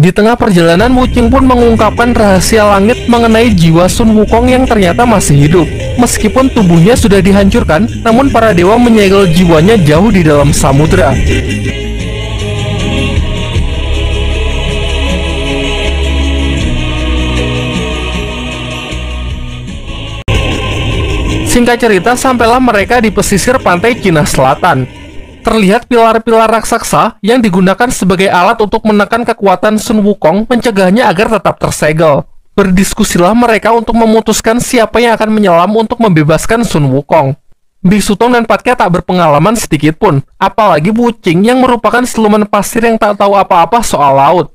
Di tengah perjalanan, Wuching pun mengungkapkan rahasia langit mengenai jiwa Sun Wukong yang ternyata masih hidup. Meskipun tubuhnya sudah dihancurkan, namun para dewa menyegel jiwanya jauh di dalam samudera. Singkat cerita, sampailah mereka di pesisir pantai Cina Selatan. Terlihat pilar-pilar raksasa yang digunakan sebagai alat untuk menekan kekuatan Sun Wukong, mencegahnya agar tetap tersegel. Berdiskusilah mereka untuk memutuskan siapa yang akan menyelam untuk membebaskan Sun Wukong. Biksu Tong dan Patke tak berpengalaman sedikit pun, apalagi Wuching yang merupakan siluman pasir yang tak tahu apa-apa soal laut.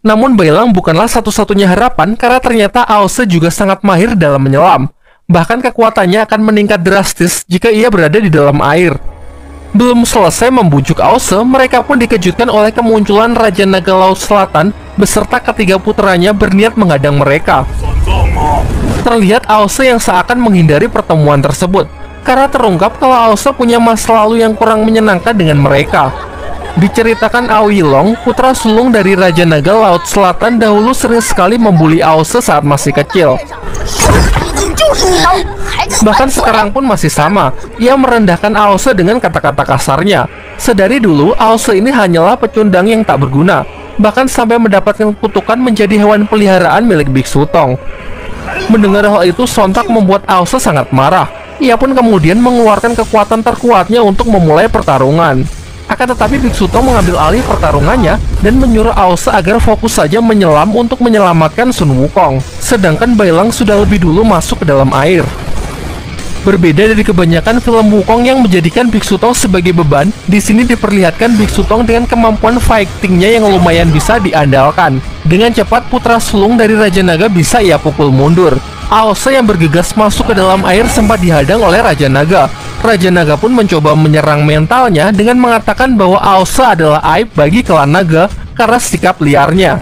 Namun Bailang bukanlah satu-satunya harapan, karena ternyata Aose juga sangat mahir dalam menyelam. Bahkan kekuatannya akan meningkat drastis jika ia berada di dalam air. Belum selesai membujuk Aose, mereka pun dikejutkan oleh kemunculan Raja Naga Laut Selatan beserta ketiga putranya berniat menghadang mereka. Terlihat Aose yang seakan menghindari pertemuan tersebut, karena terungkap kalau Aose punya masa lalu yang kurang menyenangkan dengan mereka. Diceritakan Aoi Long, putra sulung dari Raja Naga Laut Selatan, dahulu sering sekali membuli Aose saat masih kecil. Bahkan sekarang pun masih sama, ia merendahkan Aose dengan kata-kata kasarnya. Sedari dulu, Aose ini hanyalah pecundang yang tak berguna, bahkan sampai mendapatkan kutukan menjadi hewan peliharaan milik Biksu Tong. Mendengar hal itu sontak membuat Aose sangat marah. Ia pun kemudian mengeluarkan kekuatan terkuatnya untuk memulai pertarungan. Akan tetapi Biksu Tong mengambil alih pertarungannya dan menyuruh Aose agar fokus saja menyelam untuk menyelamatkan Sun Wukong. Sedangkan Bailang sudah lebih dulu masuk ke dalam air. Berbeda dari kebanyakan film Wukong yang menjadikan Biksu Tong sebagai beban, di sini diperlihatkan Biksu Tong dengan kemampuan fightingnya yang lumayan bisa diandalkan. Dengan cepat putra sulung dari Raja Naga bisa ia pukul mundur. Aose yang bergegas masuk ke dalam air sempat dihadang oleh Raja Naga. Raja Naga pun mencoba menyerang mentalnya dengan mengatakan bahwa Aose adalah aib bagi klan naga karena sikap liarnya.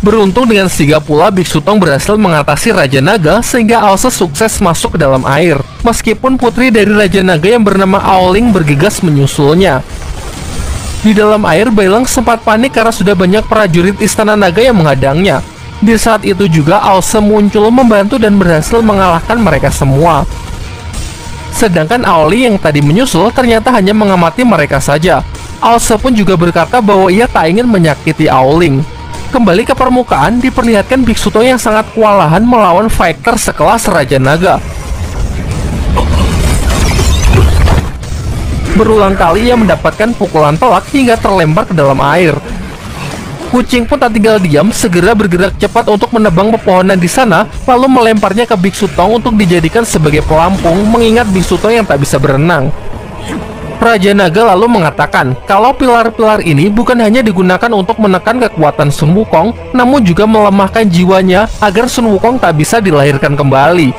Beruntung dengan sigap pula Biksu Tong berhasil mengatasi Raja Naga sehingga Aose sukses masuk ke dalam air. Meskipun putri dari Raja Naga yang bernama Aoling bergegas menyusulnya. Di dalam air, Bailang sempat panik karena sudah banyak prajurit Istana Naga yang menghadangnya. Di saat itu juga Aose muncul membantu dan berhasil mengalahkan mereka semua. Sedangkan Aoli yang tadi menyusul ternyata hanya mengamati mereka saja. Aose pun juga berkata bahwa ia tak ingin menyakiti Aoling. Kembali ke permukaan, diperlihatkan Biksu Tong yang sangat kewalahan melawan fighter sekelas Raja Naga. Berulang kali ia mendapatkan pukulan telak hingga terlempar ke dalam air. Wuching pun tak tinggal diam, segera bergerak cepat untuk menebang pepohonan di sana, lalu melemparnya ke Biksu Tong untuk dijadikan sebagai pelampung, mengingat Biksu Tong yang tak bisa berenang. Raja Naga lalu mengatakan kalau pilar-pilar ini bukan hanya digunakan untuk menekan kekuatan Sun Wukong, namun juga melemahkan jiwanya agar Sun Wukong tak bisa dilahirkan kembali.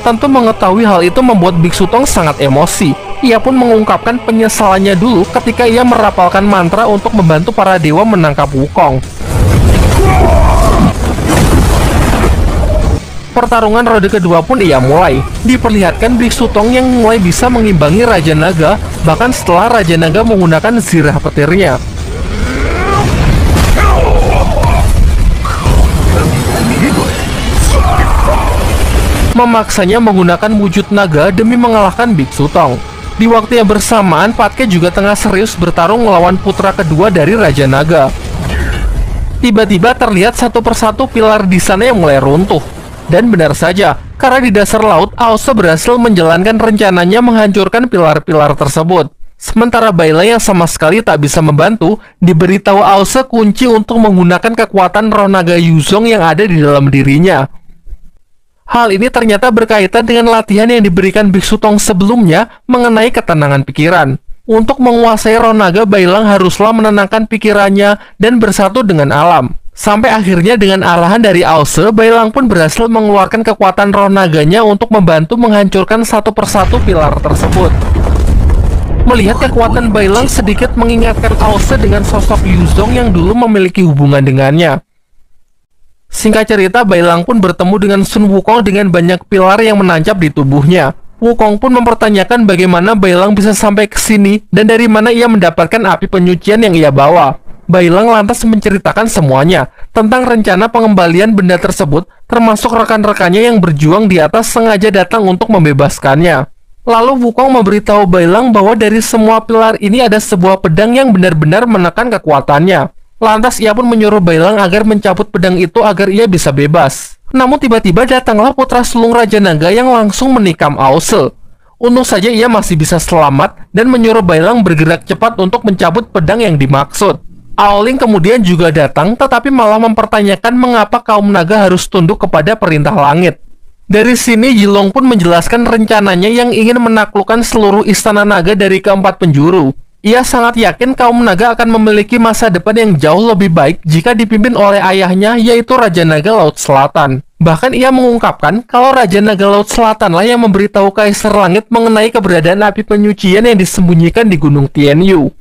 Tentu mengetahui hal itu membuat Biksu Tong sangat emosi. Ia pun mengungkapkan penyesalannya dulu ketika ia merapalkan mantra untuk membantu para dewa menangkap Wukong. Pertarungan ronde kedua pun ia mulai. Diperlihatkan Biksu Tong yang mulai bisa mengimbangi Raja Naga, bahkan setelah Raja Naga menggunakan zirah petirnya. Memaksanya menggunakan wujud naga demi mengalahkan Biksu Tong. Di waktu yang bersamaan, Patke juga tengah serius bertarung melawan putra kedua dari Raja Naga. Tiba-tiba terlihat satu persatu pilar di sana yang mulai runtuh. Dan benar saja, karena di dasar laut, Aose berhasil menjalankan rencananya menghancurkan pilar-pilar tersebut. Sementara Bailang yang sama sekali tak bisa membantu, diberitahu Aose kunci untuk menggunakan kekuatan roh naga Yuzong yang ada di dalam dirinya. Hal ini ternyata berkaitan dengan latihan yang diberikan Biksu Tong sebelumnya mengenai ketenangan pikiran. Untuk menguasai roh naga, Bailang haruslah menenangkan pikirannya dan bersatu dengan alam. Sampai akhirnya dengan arahan dari Aose, Bailang pun berhasil mengeluarkan kekuatan roh naganya untuk membantu menghancurkan satu persatu pilar tersebut. Melihat kekuatan Bailang sedikit mengingatkan Aose dengan sosok Yuzong yang dulu memiliki hubungan dengannya. Singkat cerita, Bailang pun bertemu dengan Sun Wukong dengan banyak pilar yang menancap di tubuhnya. Wukong pun mempertanyakan bagaimana Bailang bisa sampai ke sini dan dari mana ia mendapatkan api penyucian yang ia bawa. Bailang lantas menceritakan semuanya tentang rencana pengembalian benda tersebut, termasuk rekan-rekannya yang berjuang di atas sengaja datang untuk membebaskannya. Lalu Wukong memberitahu Bailang bahwa dari semua pilar ini ada sebuah pedang yang benar-benar menekan kekuatannya. Lantas ia pun menyuruh Bailang agar mencabut pedang itu agar ia bisa bebas. Namun tiba-tiba datanglah putra sulung Raja Naga yang langsung menikam Ao-Se. Untung saja ia masih bisa selamat dan menyuruh Bailang bergerak cepat untuk mencabut pedang yang dimaksud. Ao Ling kemudian juga datang, tetapi malah mempertanyakan mengapa kaum naga harus tunduk kepada perintah langit. Dari sini Yilong pun menjelaskan rencananya yang ingin menaklukkan seluruh istana naga dari keempat penjuru. Ia sangat yakin kaum naga akan memiliki masa depan yang jauh lebih baik jika dipimpin oleh ayahnya, yaitu Raja Naga Laut Selatan. Bahkan ia mengungkapkan kalau Raja Naga Laut Selatanlah yang memberitahu Kaisar Langit mengenai keberadaan api penyucian yang disembunyikan di Gunung Tianyu.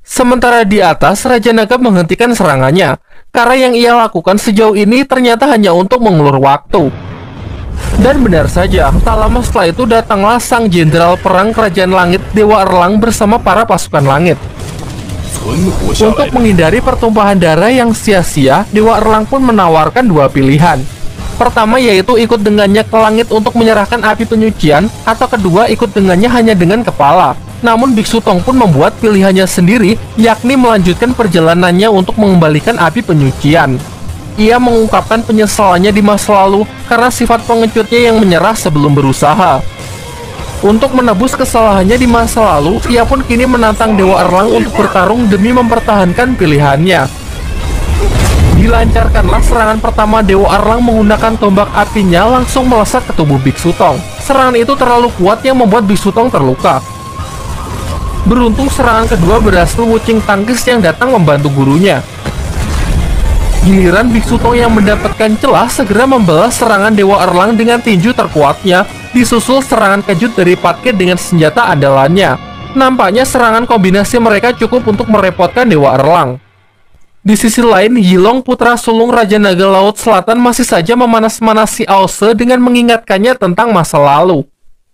Sementara di atas, Raja Naga menghentikan serangannya, karena yang ia lakukan sejauh ini ternyata hanya untuk mengulur waktu. Dan benar saja, tak lama setelah itu datanglah sang jenderal perang Kerajaan Langit, Dewa Erlang bersama para pasukan langit. Untuk menghindari pertumpahan darah yang sia-sia, Dewa Erlang pun menawarkan dua pilihan. Pertama yaitu ikut dengannya ke langit untuk menyerahkan api penyucian, atau kedua ikut dengannya hanya dengan kepala. Namun Biksu Tong pun membuat pilihannya sendiri, yakni melanjutkan perjalanannya untuk mengembalikan api penyucian. Ia mengungkapkan penyesalannya di masa lalu karena sifat pengecutnya yang menyerah sebelum berusaha. Untuk menebus kesalahannya di masa lalu, ia pun kini menantang Dewa Erlang untuk bertarung demi mempertahankan pilihannya. Dilancarkanlah serangan pertama. Dewa Erlang menggunakan tombak apinya langsung melesat ke tubuh Biksu Tong. Serangan itu terlalu kuat yang membuat Biksu Tong terluka. Beruntung serangan kedua berhasil Wuching Tangkis yang datang membantu gurunya. Giliran Biksu Tong yang mendapatkan celah segera membalas serangan Dewa Erlang dengan tinju terkuatnya, disusul serangan kejut dari Patke dengan senjata andalannya. Nampaknya serangan kombinasi mereka cukup untuk merepotkan Dewa Erlang. Di sisi lain, Yilong, putra sulung Raja Naga Laut Selatan, masih saja memanas-manasi Ao-Se dengan mengingatkannya tentang masa lalu.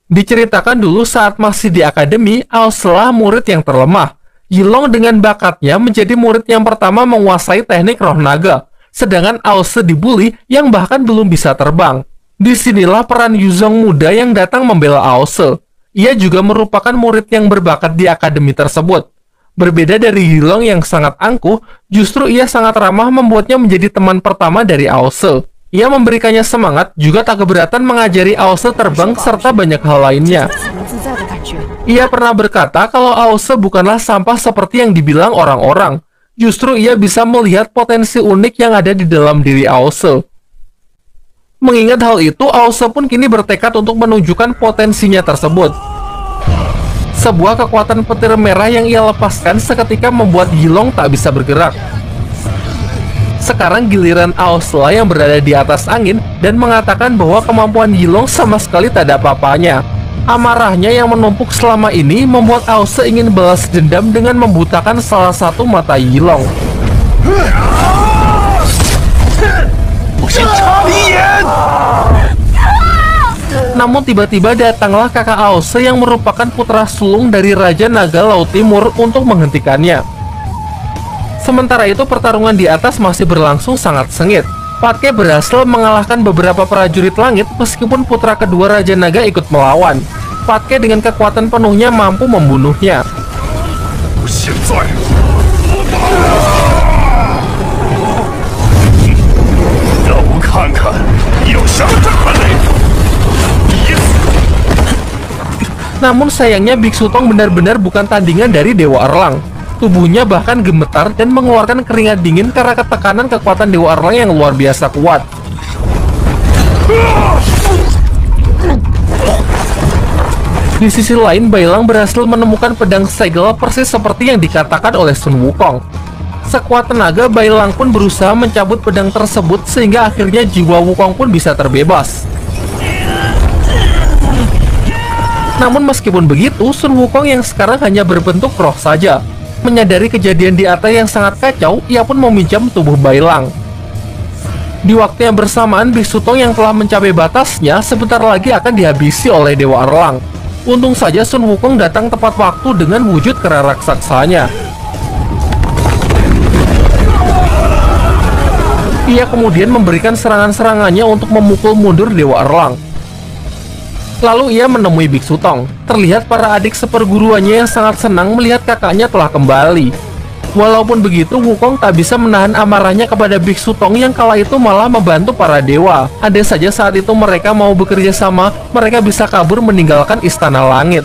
Diceritakan dulu saat masih di akademi, Ao-Se lah murid yang terlemah. Yilong dengan bakatnya menjadi murid yang pertama menguasai teknik roh naga, sedangkan Ao-Se dibully yang bahkan belum bisa terbang. Disinilah peran Yuzong muda yang datang membela Ao-Se. Ia juga merupakan murid yang berbakat di akademi tersebut. Berbeda dari Yilong yang sangat angkuh, justru ia sangat ramah membuatnya menjadi teman pertama dari Ao-Se. Ia memberikannya semangat, juga tak keberatan mengajari Ao-Se terbang serta banyak hal lainnya. Ia pernah berkata kalau Ao-Se bukanlah sampah seperti yang dibilang orang-orang. Justru ia bisa melihat potensi unik yang ada di dalam diri Ao-Se. Mengingat hal itu, Ao-Se pun kini bertekad untuk menunjukkan potensinya tersebut. Sebuah kekuatan petir merah yang ia lepaskan seketika membuat Yilong tak bisa bergerak. Sekarang giliran Ao-Se yang berada di atas angin dan mengatakan bahwa kemampuan Yilong sama sekali tak ada apa-apanya. Amarahnya yang menumpuk selama ini membuat Ao-Se ingin balas dendam dengan membutakan salah satu mata Yilong. Namun tiba-tiba datanglah kakak Ao-Se yang merupakan putra sulung dari Raja Naga Laut Timur untuk menghentikannya. Sementara itu pertarungan di atas masih berlangsung sangat sengit. Patke berhasil mengalahkan beberapa prajurit langit meskipun putra kedua Raja Naga ikut melawan. Patke dengan kekuatan penuhnya mampu membunuhnya. Namun sayangnya Biksu Tong benar-benar bukan tandingan dari Dewa Erlang. Tubuhnya bahkan gemetar dan mengeluarkan keringat dingin karena ketekanan kekuatan Dewa Erlang yang luar biasa kuat. Di sisi lain, Bailang berhasil menemukan pedang segel persis seperti yang dikatakan oleh Sun Wukong. Sekuat tenaga, Bailang pun berusaha mencabut pedang tersebut sehingga akhirnya jiwa Wukong pun bisa terbebas. Namun meskipun begitu, Sun Wukong yang sekarang hanya berbentuk roh saja. Menyadari kejadian di atas yang sangat kacau, ia pun meminjam tubuh Bailang. Di waktu yang bersamaan, Biksu Tong yang telah mencapai batasnya sebentar lagi akan dihabisi oleh Dewa Erlang. Untung saja Sun Wukong datang tepat waktu dengan wujud kera raksasanya. Ia kemudian memberikan serangan-serangannya untuk memukul mundur Dewa Erlang. Lalu ia menemui Biksu Tong. Terlihat para adik seperguruannya yang sangat senang melihat kakaknya telah kembali. Walaupun begitu, Wukong tak bisa menahan amarahnya kepada Biksu Tong yang kala itu malah membantu para dewa. Andai saja saat itu mereka mau bekerja sama, mereka bisa kabur meninggalkan Istana Langit.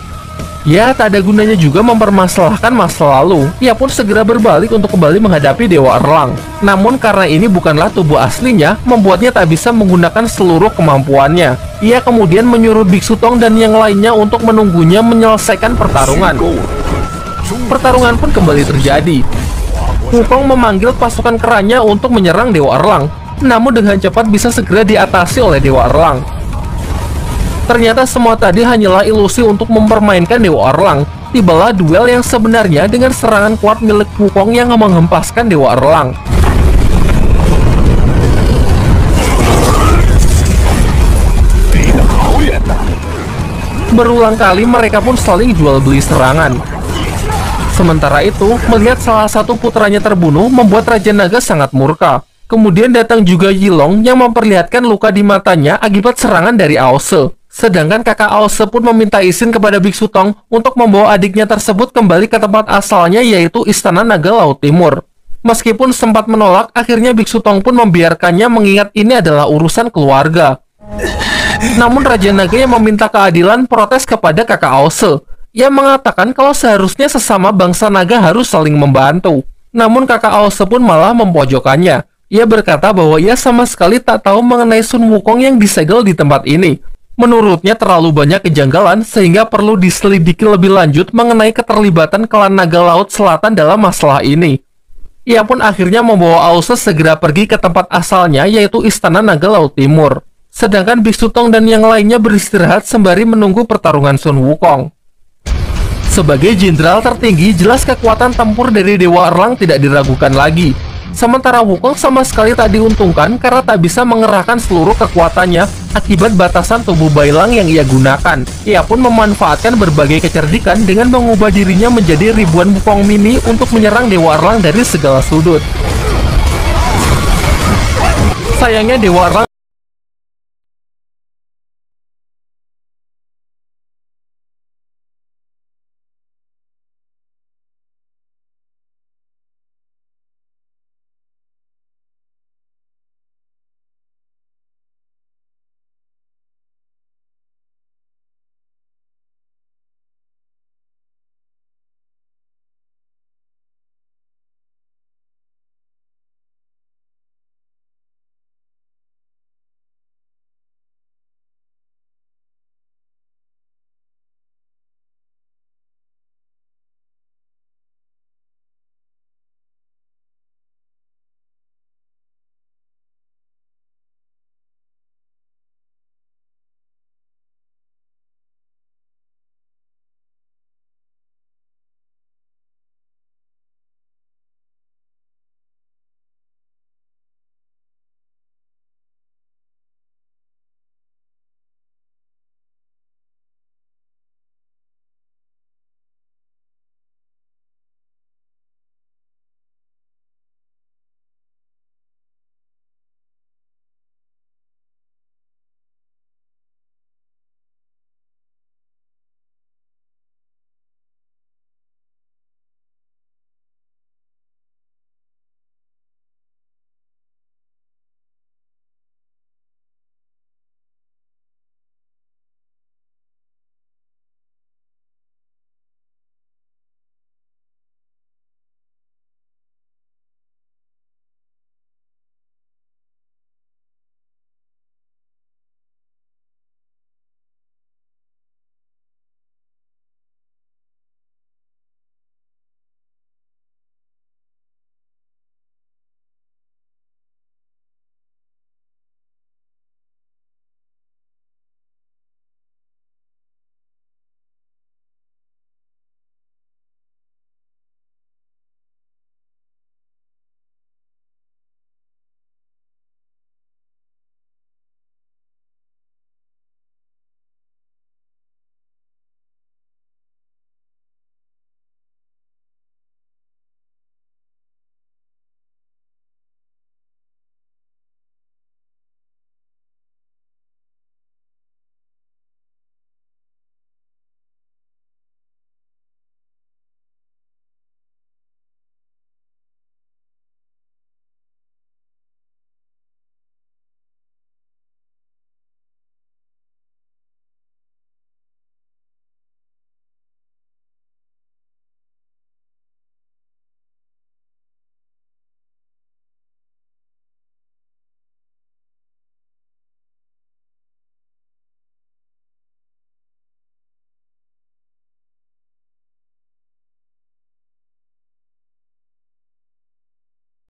Ya, tak ada gunanya juga mempermasalahkan masa lalu. Ia pun segera berbalik untuk kembali menghadapi Dewa Erlang. Namun karena ini bukanlah tubuh aslinya, membuatnya tak bisa menggunakan seluruh kemampuannya. Ia kemudian menyuruh Biksu Tong dan yang lainnya untuk menunggunya menyelesaikan pertarungan. Pertarungan pun kembali terjadi. Wukong memanggil pasukan kerannya untuk menyerang Dewa Erlang, namun dengan cepat bisa segera diatasi oleh Dewa Erlang. Ternyata semua tadi hanyalah ilusi untuk mempermainkan Dewa Erlang. Tibalah duel yang sebenarnya dengan serangan kuat milik Wukong yang menghempaskan Dewa Erlang. Berulang kali mereka pun saling jual beli serangan. Sementara itu, melihat salah satu putranya terbunuh membuat Raja Naga sangat murka. Kemudian datang juga Yilong yang memperlihatkan luka di matanya akibat serangan dari Aose. Sedangkan kakak Aose pun meminta izin kepada Biksu Tong untuk membawa adiknya tersebut kembali ke tempat asalnya, yaitu Istana Naga Laut Timur. Meskipun sempat menolak, akhirnya Biksu Tong pun membiarkannya mengingat ini adalah urusan keluarga. Namun Raja Naga yang meminta keadilan protes kepada kakak Aose. Ia mengatakan kalau seharusnya sesama bangsa naga harus saling membantu. Namun kakak Aose pun malah mempojokannya. Ia berkata bahwa ia sama sekali tak tahu mengenai Sun Wukong yang disegel di tempat ini. Menurutnya terlalu banyak kejanggalan sehingga perlu diselidiki lebih lanjut mengenai keterlibatan klan naga laut selatan dalam masalah ini. Ia pun akhirnya membawa Aose segera pergi ke tempat asalnya, yaitu Istana Naga Laut Timur. Sedangkan Biksu Tong dan yang lainnya beristirahat sembari menunggu pertarungan Sun Wukong. Sebagai jenderal tertinggi, jelas kekuatan tempur dari Dewa Erlang tidak diragukan lagi. Sementara Wukong sama sekali tak diuntungkan karena tak bisa mengerahkan seluruh kekuatannya akibat batasan tubuh Bailang yang ia gunakan. Ia pun memanfaatkan berbagai kecerdikan dengan mengubah dirinya menjadi ribuan Wukong mini untuk menyerang Dewa Erlang dari segala sudut. Sayangnya Dewa Erlang